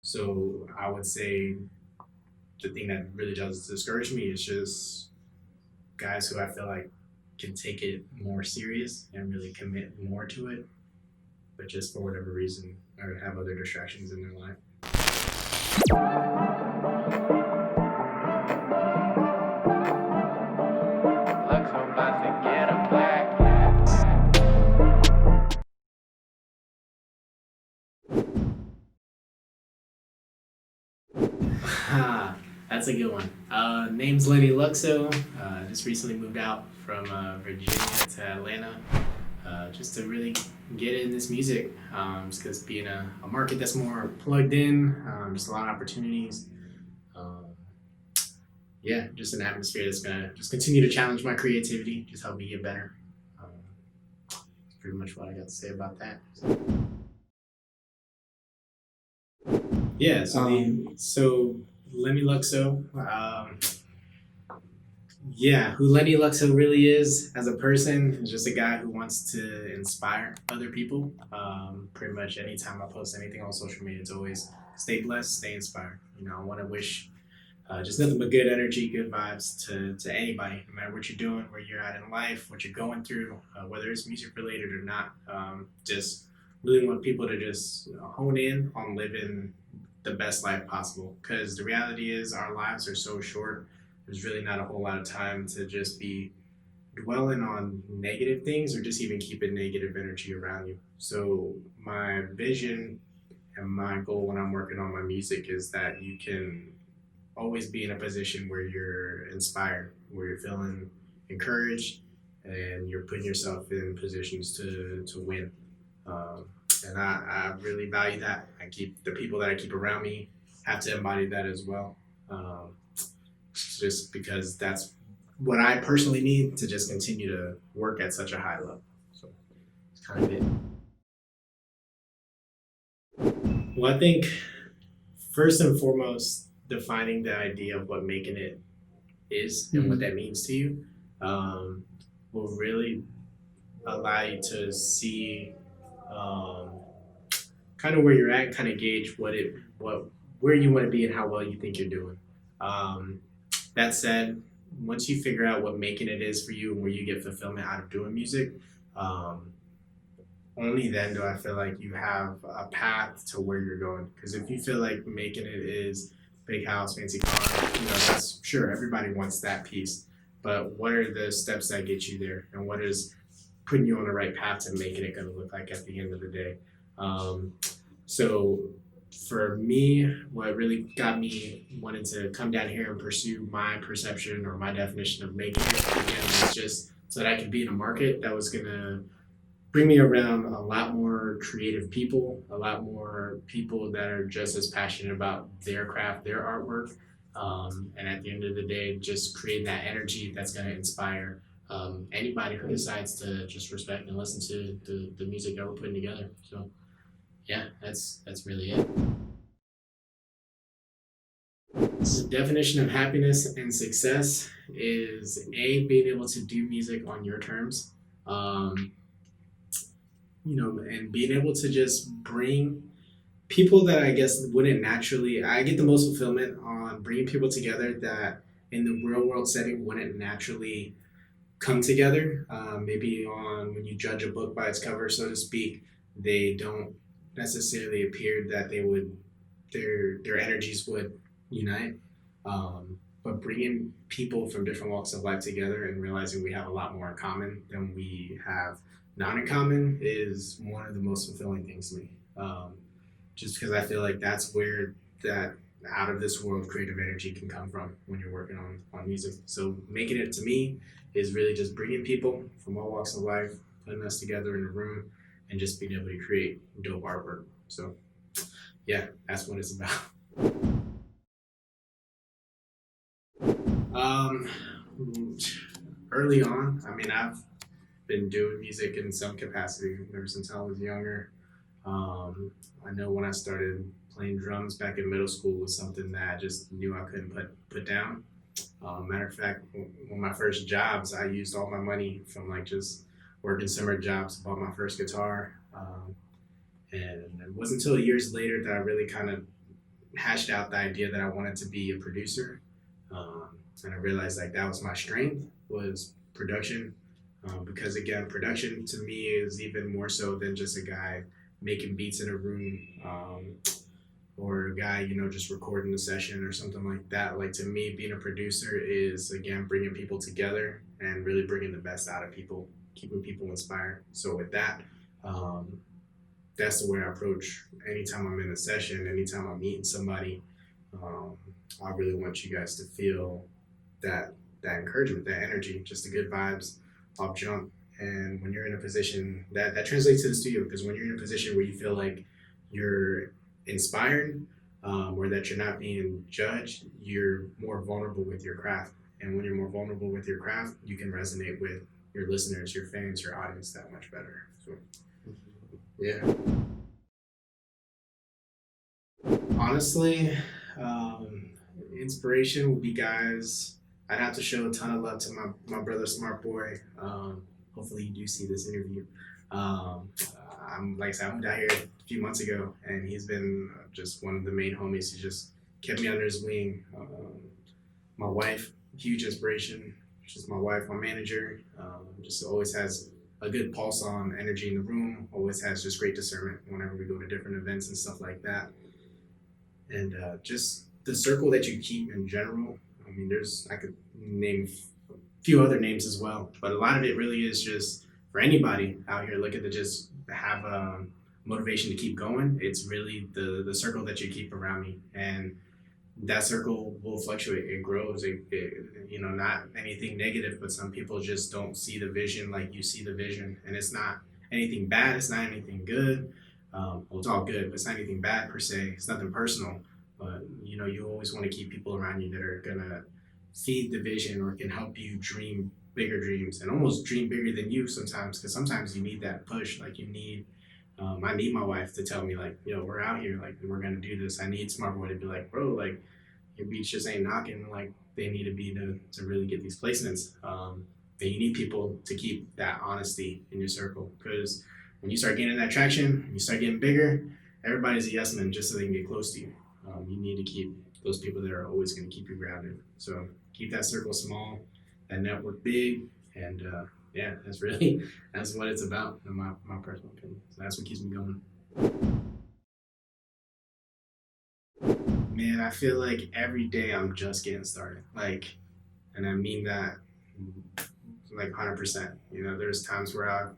So I would say the thing that really does discourage me is just guys who I feel like can take it more serious and really commit more to it, but just for whatever reason or have other distractions in their life. Luxo about to get a plaque. That's a good one. Name's Leni Luxo. Just recently moved out from Virginia to Atlanta just to really get in this music. Just because being a market that's more plugged in, just a lot of opportunities. Um, yeah, just an atmosphere that's gonna just continue to challenge my creativity, just help me get better. Um, that's pretty much what I got to say about that. Yeah, so Leni Luxo. Yeah, who Lenny Luxo really is as a person is just a guy who wants to inspire other people. Pretty much anytime I post anything on social media, it's always stay blessed, stay inspired. I want to wish just nothing but good energy, good vibes to anybody, no matter what you're doing, where you're at in life, what you're going through, whether it's music related or not. Just really want people to just hone in on living the best life possible. Because the reality is, our lives are so short. There's really not a whole lot of time to just be dwelling on negative things or just even keeping negative energy around you. So, my vision and my goal when I'm working on my music is that you can always be in a position where you're inspired, where you're feeling encouraged, and you're putting yourself in positions to win. Um, and I really value that. I keep the people that I keep around me have to embody that as well. Um, just because that's what I personally need to just continue to work at such a high level. So it's kind of it. Well, I think first and foremost, defining the idea of what making it is and what that means to you um, will really allow you to see um, kind of where you're at, kind of gauge what where you want to be and how well you think you're doing. Um, that said, once you figure out what making it is for you and where you get fulfillment out of doing music, um, only then do I feel like you have a path to where you're going. Because if you feel like making it is big house, fancy car, that's sure everybody wants that piece. But what are the steps that get you there, and what is putting you on the right path to making it going to look like at the end of the day? Um, so for me, what really got me wanting to come down here and pursue my perception or my definition of making it again was just so that I could be in a market that was going to bring me around a lot more creative people, a lot more people that are just as passionate about their craft, their artwork. And at the end of the day, just create that energy that's going to inspire anybody who decides to just respect and listen to the music that we're putting together. So yeah, that's really it. The definition of happiness and success is a being able to do music on your terms. Um, and being able to just bring people that I guess wouldn't naturally. I get the most fulfillment on bringing people together that in the real world setting wouldn't naturally come together. Maybe on when you judge a book by its cover, so to speak, they don't necessarily appear that they would their energies would unite. But bringing people from different walks of life together and realizing we have a lot more in common than we have not in common is one of the most fulfilling things to me. Just because I feel like that's where that out of this world creative energy can come from when you're working on music. So making it to me is really just bringing people from all walks of life, putting us together in a room, and just being able to create dope artwork. So yeah, that's what it's about. Um, early on, I mean, I've been doing music in some capacity ever since I was younger. Um, I know when I started playing drums back in middle school was something that I just knew I couldn't put down. Matter of fact, one of my first jobs, I used all my money from like just working summer jobs, bought my first guitar, and it wasn't until years later that I really kind of hashed out the idea that I wanted to be a producer, and I realized like that was my strength was production, because again, production to me is even more so than just a guy making beats in a room. Or a guy, just recording a session or something like that. Like to me, being a producer is again bringing people together and really bringing the best out of people, keeping people inspired. So with that, um, that's the way I approach anytime I'm in a session, anytime I'm meeting somebody. Um, I really want you guys to feel that encouragement, that energy, just the good vibes off jump. And when you're in a position that translates to the studio, because when you're in a position where you feel like you're inspired, or that you're not being judged, you're more vulnerable with your craft. And when you're more vulnerable with your craft, you can resonate with your listeners, your fans, your audience that much better. So, yeah. Honestly, um, inspiration would be guys. I'd have to show a ton of love to my brother Smart Boy. Hopefully you do see this interview. Um, I'm like I said, I moved out here a few months ago, and he's been just one of the main homies. He just kept me under his wing. My wife, huge inspiration. She's my wife, my manager. Just always has a good pulse on energy in the room. Always has just great discernment whenever we go to different events and stuff like that. And just the circle that you keep in general. I mean, I could name a few other names as well, but a lot of it really is just for anybody out here looking to just have motivation to keep going. It's really the circle that you keep around me, and that circle will fluctuate. It grows. Not anything negative, but some people just don't see the vision like you see the vision, and it's not anything bad. It's not anything good. Well, it's all good, but it's not anything bad per se. It's nothing personal, but you always want to keep people around you that are gonna feed the vision or can help you dream bigger dreams and almost dream bigger than you sometimes. Because sometimes you need that push. Like you need I need my wife to tell me like, we're out here, like we're gonna do this. I need Smart Boy to be like, bro, like your beats just ain't knocking like they need to be to really get these placements. And you need people to keep that honesty in your circle, because when you start getting that traction, you start getting bigger, everybody's a yes man just so they can get close to you. You need to keep those people that are always going to keep you grounded. So keep that circle small, that network big, and yeah, that's what it's about in my personal opinion. So that's what keeps me going. Man, I feel like every day I'm just getting started. Like, and I mean that like 100%. There's times where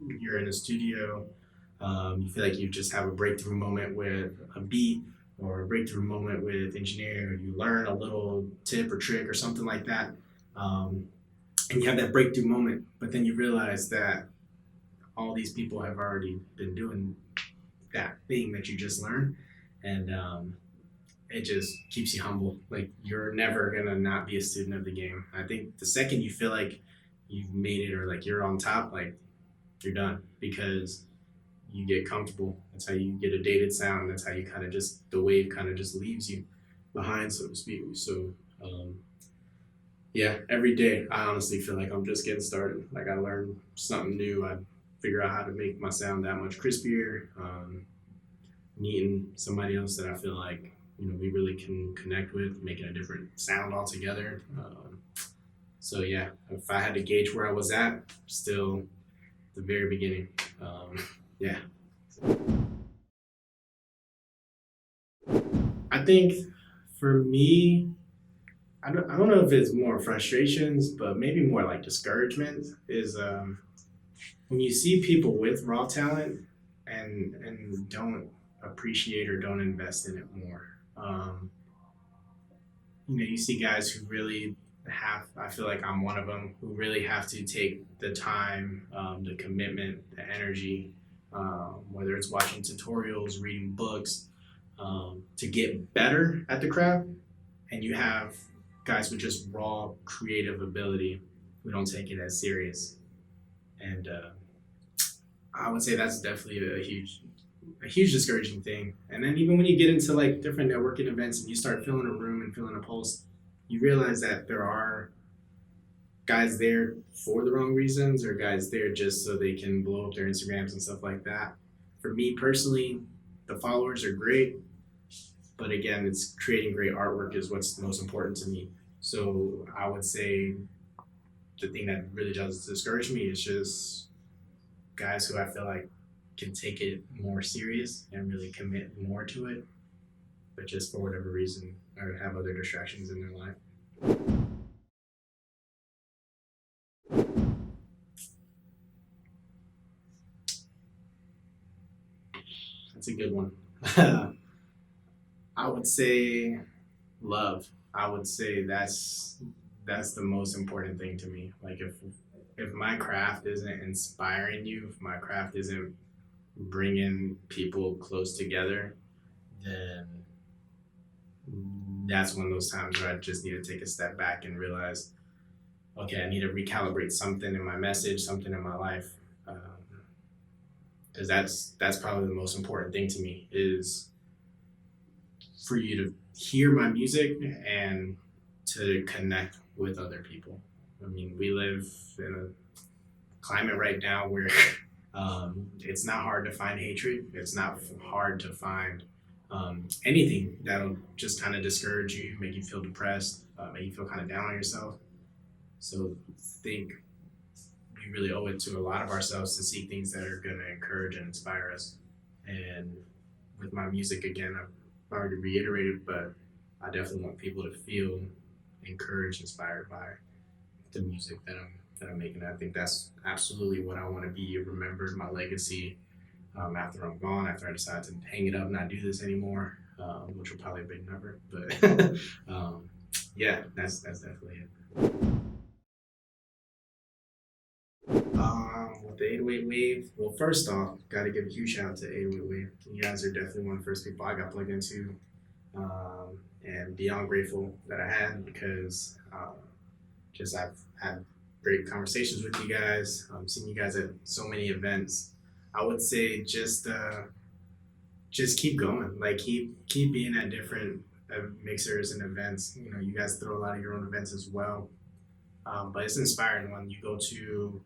you're in a studio, you feel like you just have a breakthrough moment with a beat or a breakthrough moment with engineering, or you learn a little tip or trick or something like that. Um, and you have that breakthrough moment, but then you realize that all these people have already been doing that thing that you just learned. And it just keeps you humble. Like you're never gonna not be a student of the game. I think the second you feel like you've made it or like you're on top, like you're done, because you get comfortable. That's how you get a dated sound. That's how you kind of just the wave kind of just leaves you behind, so to speak. So yeah, every day I honestly feel like I'm just getting started. Like I learn something new. I figure out how to make my sound that much crispier. Meeting somebody else that I feel like we really can connect with, making a different sound altogether. So yeah, if I had to gauge where I was at, still the very beginning. Yeah. I think for me, I don't know if it's more frustrations, but maybe more like discouragement is when you see people with raw talent and don't appreciate or don't invest in it more. You see guys who really I feel like I'm one of them, who really have to take the time, the commitment, the energy, whether it's watching tutorials, reading books, to get better at the craft. And you have guys with just raw creative ability who don't take it as serious. And I would say that's definitely a huge discouraging thing. And then even when you get into like different networking events and you start feeling a room and feeling a pulse, you realize that there are guys there for the wrong reasons, or guys there just so they can blow up their Instagrams and stuff like that. For me personally, the followers are great, but again, it's creating great artwork is what's most important to me. So I would say the thing that really does discourage me is just guys who I feel like can take it more serious and really commit more to it, but just for whatever reason or have other distractions in their life. That's a good one. I would say love. I would say that's the most important thing to me. Like if my craft isn't inspiring you, if my craft isn't bringing people close together, then that's one of those times where I just need to take a step back and realize, okay, I need to recalibrate something in my message, something in my life, because that's probably the most important thing to me is for you to hear my music and to connect with other people. I mean, we live in a climate right now where it's not hard to find hatred. It's not hard to find anything that'll just kind of discourage you, make you feel depressed, make you feel kind of down on yourself. So I think we really owe it to a lot of ourselves to see things that are going to encourage and inspire us. And with my music, again, I've already reiterated, but I definitely want people to feel encouraged, inspired by the music that I'm making. I think that's absolutely what I want to be remembered, my legacy after I'm gone, after I decide to hang it up, not do this anymore, which will probably be never. But yeah, that's definitely it. With the 808 Wave, well, first off, got to give a huge shout out to 808 Wave. You guys are definitely one of the first people I got plugged into, and beyond grateful that I had because just I've had great conversations with you guys, seen you guys at so many events. I would say just keep going, like keep being at different mixers and events. You know, you guys throw a lot of your own events as well, but it's inspiring when you go to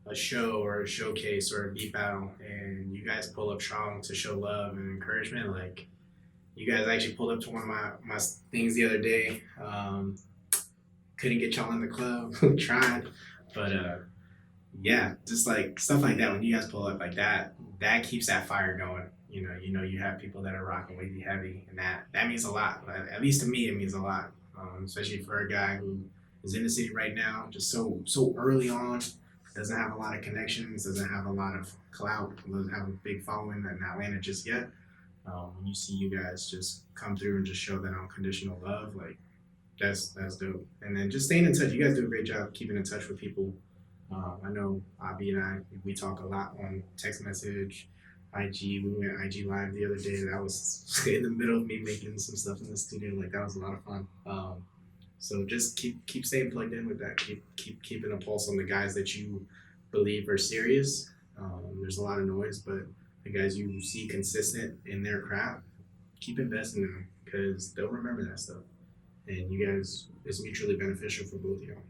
a show or a showcase or a beat battle and you guys pull up strong to show love and encouragement. Like you guys actually pulled up to one of my things the other day. Couldn't get y'all in the club, tried, but yeah, just like stuff like that. When you guys pull up like that, that keeps that fire going. You know, you have people that are rocking with you heavy, and that means a lot. At least to me, it means a lot, especially for a guy who is in the city right now, just so early on, doesn't have a lot of connections, doesn't have a lot of clout, doesn't have a big following in Atlanta just yet. When you see you guys just come through and just show that unconditional love, like that's dope. And then just staying in touch. You guys do a great job keeping in touch with people. I know Avi and I, we talk a lot on text message, IG. We went IG live the other day. That was in the middle of me making some stuff in the studio. Like that was a lot of fun. So just keep staying plugged in with that. Keep keeping a pulse on the guys that you believe are serious. There's a lot of noise, but the guys you see consistent in their craft, keep investing in them because they'll remember that stuff. And you guys, it's mutually beneficial for both of y'all.